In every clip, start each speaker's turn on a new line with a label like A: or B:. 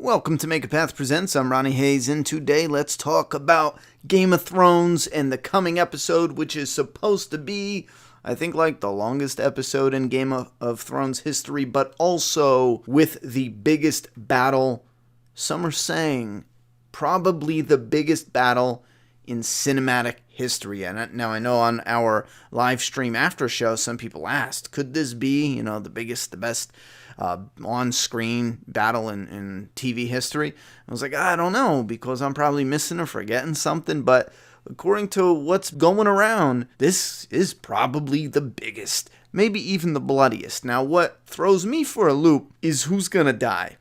A: Welcome to Make a Path Presents. I'm Ronnie Hayes, and today let's talk about Game of Thrones and the coming episode, which is supposed to be, I think, like the longest episode in Game of Thrones history, but also with the biggest battle, some are saying probably the biggest battle in cinematic history. And now I know on our live stream after show, some people asked, could this be, the biggest, the best on-screen battle in TV history? I was like, I don't know, because I'm probably missing or forgetting something, but according to what's going around, this is probably the biggest, maybe even the bloodiest. Now, what throws me for a loop is who's gonna die.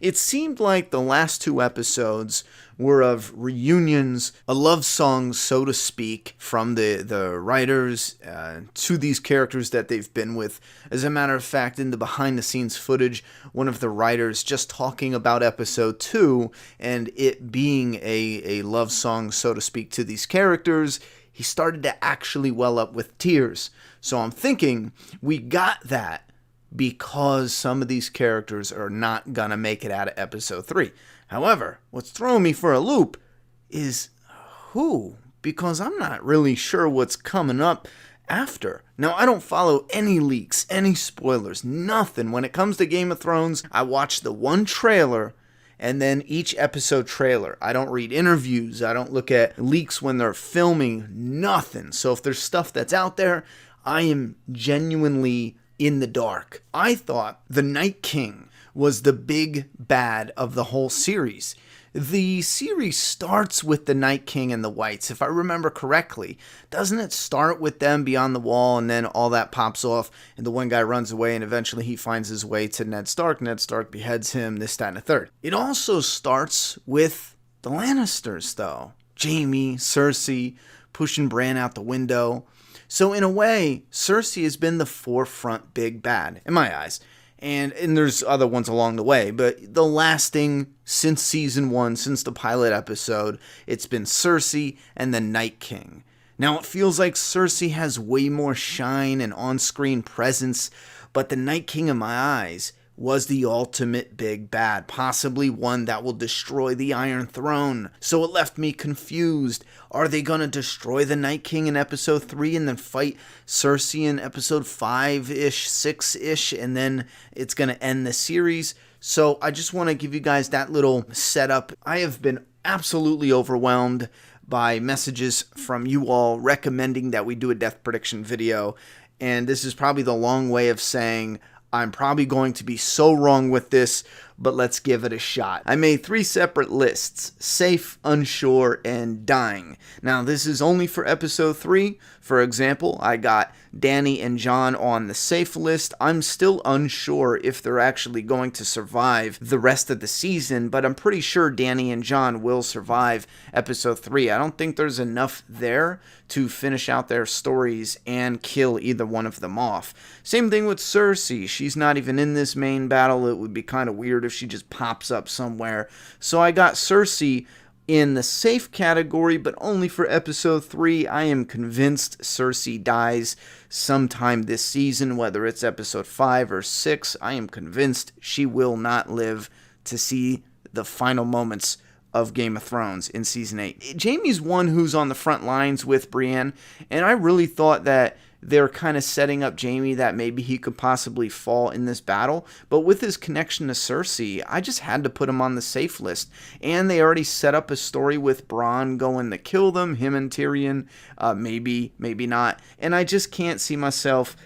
A: It seemed like the last two episodes were of reunions, a love song, so to speak, from the writers to these characters that they've been with. As a matter of fact, in the behind-the-scenes footage, one of the writers just talking about episode 2 and it being a love song, so to speak, to these characters, he started to actually well up with tears. So I'm thinking we got that because some of these characters are not gonna make it out of episode 3. However, what's throwing me for a loop is who? Because I'm not really sure what's coming up after. Now, I don't follow any leaks, any spoilers, nothing. When it comes to Game of Thrones, I watch the one trailer and then each episode trailer. I don't read interviews. I don't look at leaks when they're filming, nothing. So if there's stuff that's out there, I am genuinely in the dark. I thought the Night King was the big bad of the whole series. The series starts with the Night King and the Whites, if I remember correctly. Doesn't it start with them beyond the wall and then all that pops off and the one guy runs away and eventually he finds his way to Ned Stark. Ned Stark beheads him, this, that, and the third. It also starts with the Lannisters, though. Jaime, Cersei, pushing Brienne out the window. So in a way, Cersei has been the forefront big bad, in my eyes. And there's other ones along the way, but the lasting since season 1, since the pilot episode, it's been Cersei and the Night King. Now it feels like Cersei has way more shine and on-screen presence, but the Night King in my eyes was the ultimate big bad, possibly one that will destroy the Iron Throne. So it left me confused. Are they going to destroy the Night King in episode 3 and then fight Cersei in episode 5-ish, 6-ish, and then it's going to end the series? So I just want to give you guys that little setup. I have been absolutely overwhelmed by messages from you all recommending that we do a death prediction video, and this is probably the long way of saying I'm probably going to be so wrong with this, but let's give it a shot. I made 3 separate lists: safe, unsure, and dying. Now, this is only for episode 3. For example, I got Dany and Jon on the safe list. I'm still unsure if they're actually going to survive the rest of the season, but I'm pretty sure Dany and Jon will survive episode 3. I don't think there's enough there to finish out their stories and kill either one of them off. Same thing with Cersei. She's not even in this main battle. It would be kind of weird if she just pops up somewhere. So I got Cersei in the safe category, but only for episode 3. I am convinced Cersei dies sometime this season, whether it's episode 5 or 6. I am convinced she will not live to see the final moments of Game of Thrones in season 8. Jaime's one who's on the front lines with Brienne, and I really thought that they're kind of setting up Jaime that maybe he could possibly fall in this battle. But with his connection to Cersei, I just had to put him on the safe list. And they already set up a story with Bronn going to kill them, him and Tyrion, maybe not. And I just can't see myself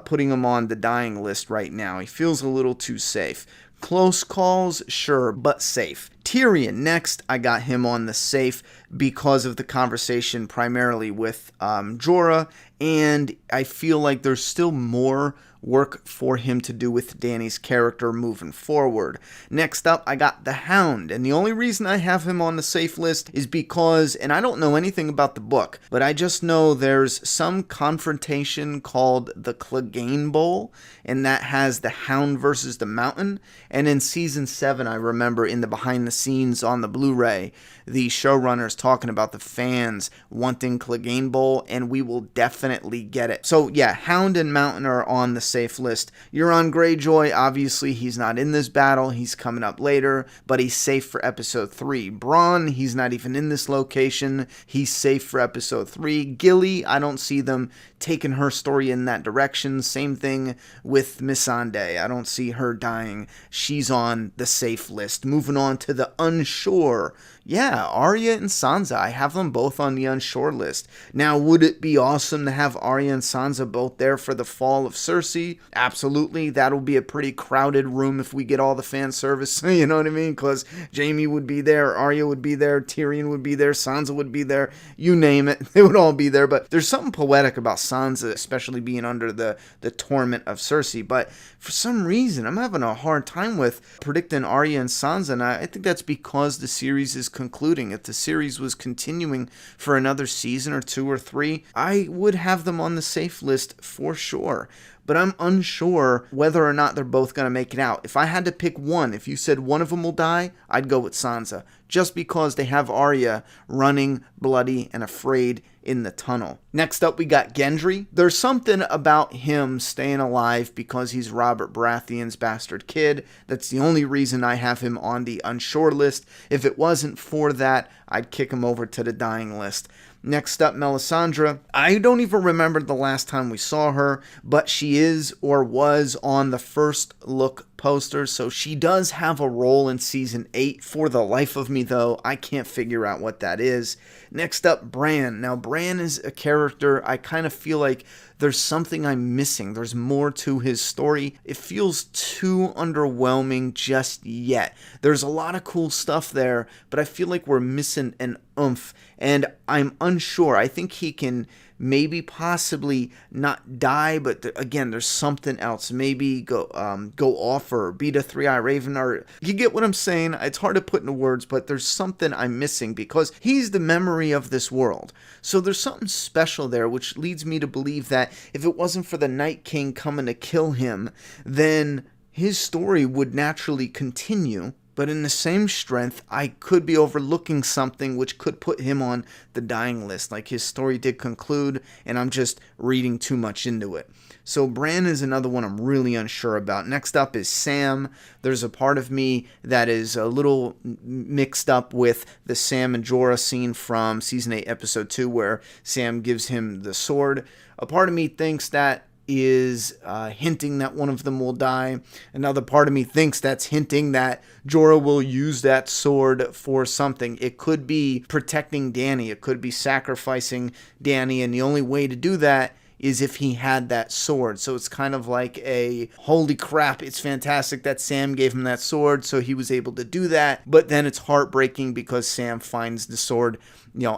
A: putting him on the dying list right now. He feels a little too safe. Close calls, sure, but safe. Tyrion, next, I got him on the safe because of the conversation primarily with Jorah, and I feel like there's still more work for him to do with Dany's character moving forward. Next up, I got the Hound, and the only reason I have him on the safe list is because, and I don't know anything about the book, but I just know there's some confrontation called the Clegane Bowl, and that has the Hound versus the Mountain, and in season 7, I remember in the behind the scenes on the Blu-ray, the showrunners talking about the fans wanting Clegane Bowl, and we will definitely definitely get it. So yeah, Hound and Mountain are on the safe list. Euron Greyjoy, obviously he's not in this battle, he's coming up later, but he's safe for episode 3. Bronn, he's not even in this location, he's safe for episode 3. Gilly, I don't see them taking her story in that direction. Same thing with Missandei. I don't see her dying. She's on the safe list. Moving on to the unsure. Yeah, Arya and Sansa, I have them both on the unsure list. Now, would it be awesome to have Arya and Sansa both there for the fall of Cersei? Absolutely. That'll be a pretty crowded room if we get all the fan service, you know what I mean? Because Jaime would be there, Arya would be there, Tyrion would be there, Sansa would be there, you name it, they would all be there. But there's something poetic about Sansa, especially being under the torment of Cersei. But for some reason, I'm having a hard time with predicting Arya and Sansa, and I think that's because the series is concluding. If the series was continuing for another season or 2 or 3, I would have them on the safe list for sure. But I'm unsure whether or not they're both going to make it out. If I had to pick one, if you said one of them will die, I'd go with Sansa. Just because they have Arya running bloody and afraid in the tunnel. Next up, we got Gendry. There's something about him staying alive because he's Robert Baratheon's bastard kid. That's the only reason I have him on the unsure list. If it wasn't for that, I'd kick him over to the dying list. Next up, Melisandre. I don't even remember the last time we saw her, but she is or was on the first look poster, so she does have a role in season 8. For the life of me, though, I can't figure out what that is. Next up, Bran. Now, Bran is a character I kind of feel like there's something I'm missing. There's more to his story. It feels too underwhelming just yet. There's a lot of cool stuff there, but I feel like we're missing an oomph, and I'm unsure. I think he can maybe possibly not die, but again, there's something else. Maybe go off or beat a 3-eye raven, or you get what I'm saying. It's hard to put into words, but there's something I'm missing because he's the memory of this world. So there's something special there, which leads me to believe that if it wasn't for the Night King coming to kill him, then his story would naturally continue. But in the same strength, I could be overlooking something which could put him on the dying list. Like his story did conclude, and I'm just reading too much into it. So Bran is another one I'm really unsure about. Next up is Sam. There's a part of me that is a little mixed up with the Sam and Jorah scene from Season 8, Episode 2, where Sam gives him the sword. A part of me thinks that is hinting that one of them will die. Another part of me thinks that's hinting that Jorah will use that sword for something. It could be protecting Dany. It could be sacrificing Dany, and the only way to do that is if he had that sword. So it's kind of like a, holy crap, it's fantastic that Sam gave him that sword, so he was able to do that. But then it's heartbreaking because Sam finds the sword,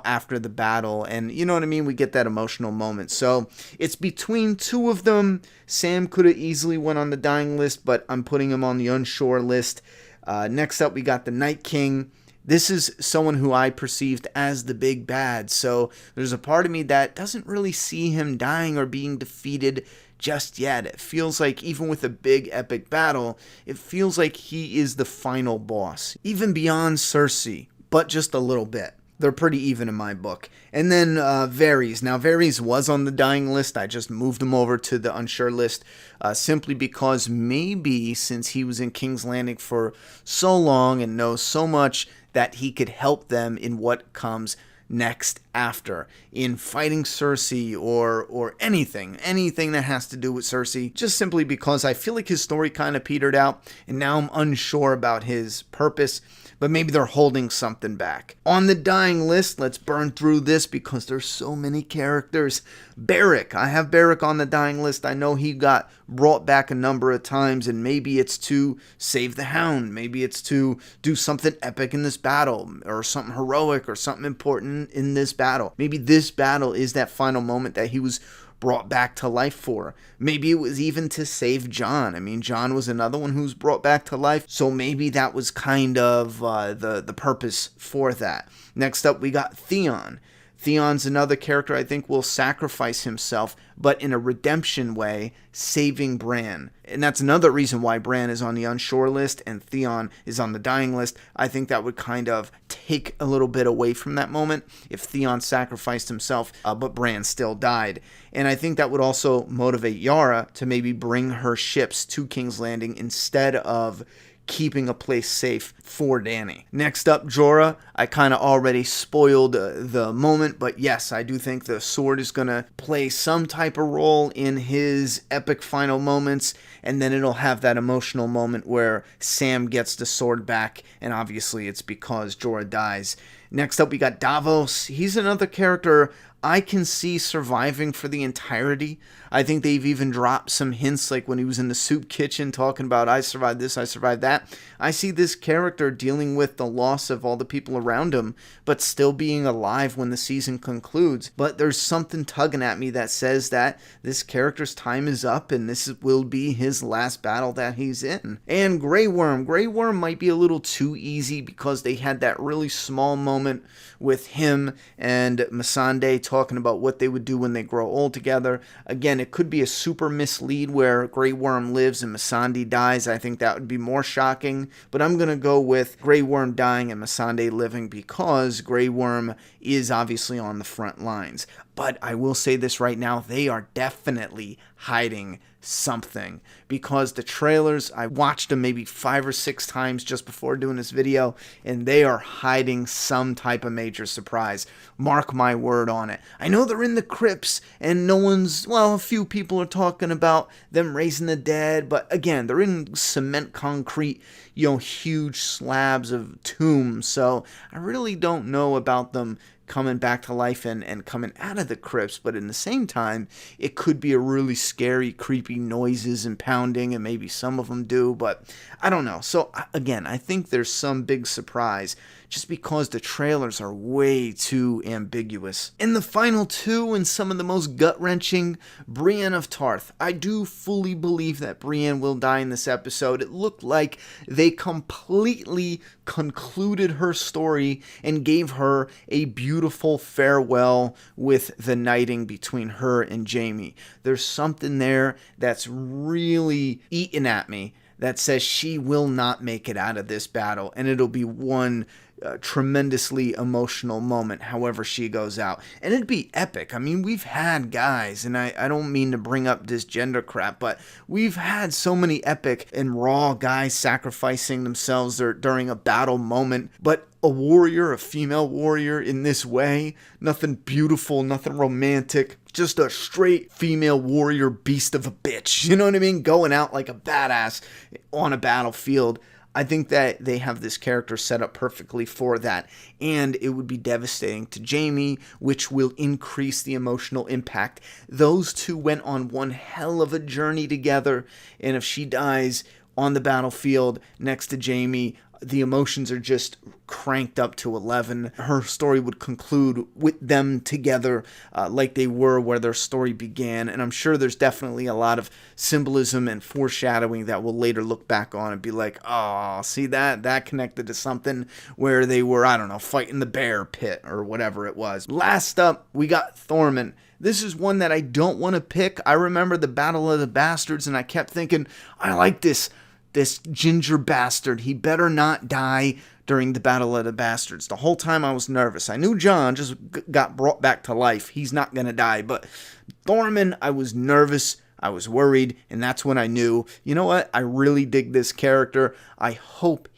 A: after the battle. And you know what I mean? We get that emotional moment. So it's between two of them. Sam could have easily went on the dying list, but I'm putting him on the unsure list. Next up, we got the Night King. This is someone who I perceived as the big bad, so there's a part of me that doesn't really see him dying or being defeated just yet. It feels like even with a big epic battle, it feels like he is the final boss, even beyond Cersei, but just a little bit. They're pretty even in my book. And then Varys. Now, Varys was on the dying list. I just moved him over to the unsure list simply because maybe since he was in King's Landing for so long and knows so much that he could help them in what comes next after, in fighting Cersei or anything that has to do with Cersei, just simply because I feel like his story kind of petered out and now I'm unsure about his purpose. But maybe they're holding something back. On the dying list, let's burn through this because there's so many characters. Beric. I have Beric on the dying list. I know he got brought back a number of times, and maybe it's to save the Hound. Maybe it's to do something epic in this battle, or something heroic, or something important in this battle. Maybe this battle is that final moment that he was brought back to life for. Maybe it was even to save Jon. I mean, Jon was another one who's brought back to life, so maybe that was kind of the purpose for that. Next up, we got Theon. Theon's another character I think will sacrifice himself, but in a redemption way, saving Bran. And that's another reason why Bran is on the unsure list and Theon is on the dying list. I think that would kind of take a little bit away from that moment if Theon sacrificed himself, but Bran still died. And I think that would also motivate Yara to maybe bring her ships to King's Landing instead of keeping a place safe for Dany. Next up, Jorah. I kind of already spoiled the moment, but yes, I do think the sword is going to play some type of role in his epic final moments, and then it'll have that emotional moment where Sam gets the sword back, and obviously it's because Jorah dies. Next up, we got Davos. He's another character I can see surviving for the entirety. I think they've even dropped some hints, like when he was in the soup kitchen talking about, I survived this, I survived that. I see this character dealing with the loss of all the people around him, but still being alive when the season concludes. But there's something tugging at me that says that this character's time is up and this will be his last battle that he's in. And Grey Worm. Grey Worm might be a little too easy because they had that really small moment with him and Missandei talking about what they would do when they grow old together. Again, it could be a super mislead where Grey Worm lives and Missandei dies. I think that would be more shocking, but I'm going to go with Grey Worm dying and Missandei living because Grey Worm is obviously on the front lines. But I will say this right now, they are definitely hiding something because the trailers, I watched them maybe 5 or 6 times just before doing this video, and they are hiding some type of major surprise. Mark my word on it. I know they're in the crypts and no one's, well, a few people are talking about them raising the dead, but again, they're in cement concrete, huge slabs of tombs, so I really don't know about them coming back to life and coming out of the crypts, but in the same time, it could be a really scary, creepy noises and pounding, and maybe some of them do, but I don't know. So again, I think there's some big surprise just because the trailers are way too ambiguous. In the final two, and some of the most gut-wrenching, Brienne of Tarth. I do fully believe that Brienne will die in this episode. It looked like they completely concluded her story and gave her a beautiful farewell with the knighting between her and Jaime. There's something there that's really eating at me that says she will not make it out of this battle, and it'll be one tremendously emotional moment however she goes out, and it'd be epic. I mean, we've had guys, and I don't mean to bring up this gender crap, but we've had so many epic and raw guys sacrificing themselves during a battle moment, but a warrior, a female warrior in this way, nothing beautiful, nothing romantic, just a straight female warrior beast of a bitch, you know what I mean, going out like a badass on a battlefield. I think that they have this character set up perfectly for that, and it would be devastating to Jaime, which will increase the emotional impact. Those two went on one hell of a journey together, and if she dies on the battlefield next to Jaime, the emotions are just cranked up to 11. Her story would conclude with them together like they were where their story began. And I'm sure there's definitely a lot of symbolism and foreshadowing that we'll later look back on and be like, oh, see that connected to something where they were, I don't know, fighting the bear pit or whatever it was. Last up, we got Thormund. This is one that I don't want to pick. I remember the Battle of the Bastards, and I kept thinking, I like this ginger bastard. He better not die during the Battle of the Bastards. The whole time I was nervous. I knew Jon just got brought back to life. He's not going to die. But Thormund, I was nervous. I was worried. And that's when I knew, you know what? I really dig this character. I hope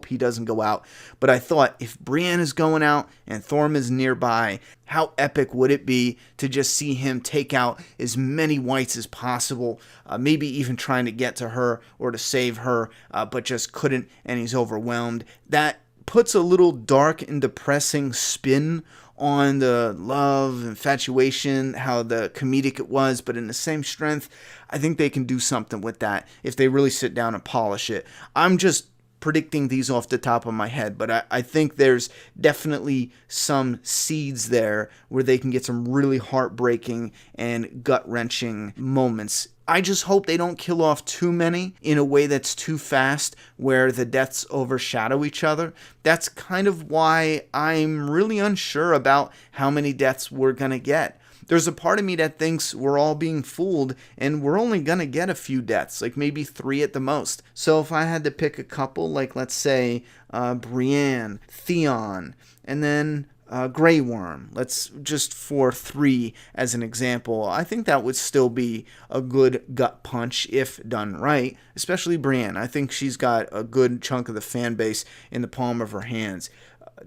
A: he doesn't go out. But I thought, if Brienne is going out and Thormund is nearby, how epic would it be to just see him take out as many whites as possible, maybe even trying to get to her or to save her, but just couldn't, and he's overwhelmed. That puts a little dark and depressing spin on the love, infatuation, how the comedic it was, but in the same strength, I think they can do something with that if they really sit down and polish it. I'm just predicting these off the top of my head, but I think there's definitely some seeds there where they can get some really heartbreaking and gut-wrenching moments I just hope they don't kill off too many in a way that's too fast where the deaths overshadow each other. That's kind of why I'm really unsure about how many deaths we're going to get. There's a part of me that thinks we're all being fooled and we're only going to get a few deaths, like maybe 3 at the most. So if I had to pick a couple, like let's say Brienne, Theon, and then Grey Worm, let's just for 3 as an example, I think that would still be a good gut punch if done right, especially Brienne. I think she's got a good chunk of the fan base in the palm of her hands.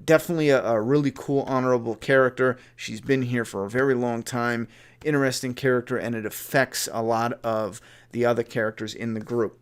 A: Definitely a really cool, honorable character. She's been here for a very long time. Interesting character, and it affects a lot of the other characters in the group.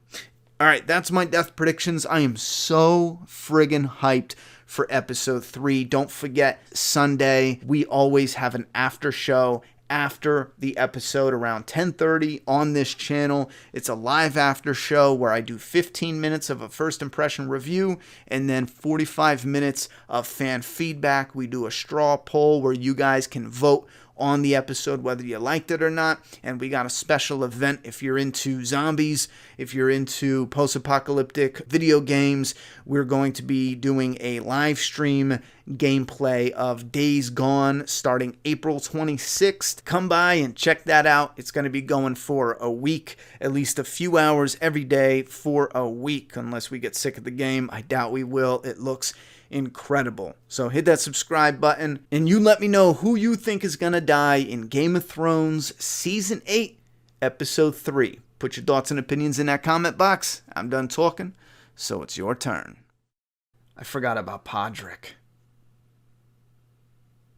A: All right, that's my death predictions. I am so friggin' hyped for episode 3. Don't forget, Sunday, we always have an after show after the episode around 10:30 on this channel. It's a live after show where I do 15 minutes of a first impression review and then 45 minutes of fan feedback. We do a straw poll where you guys can vote on the episode whether you liked it or not, and we got a special event if you're into zombies, if you're into post-apocalyptic video games. We're going to be doing a live stream gameplay of Days Gone starting April 26th. Come by and check that out. It's going to be going for a week, at least a few hours every day for a week, unless we get sick of the game. I doubt we will. It looks incredible. So hit that subscribe button and you let me know who you think is going to die in Game of Thrones Season 8, Episode 3. Put your thoughts and opinions in that comment box. I'm done talking, so it's your turn. I forgot about Podrick.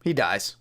A: He dies.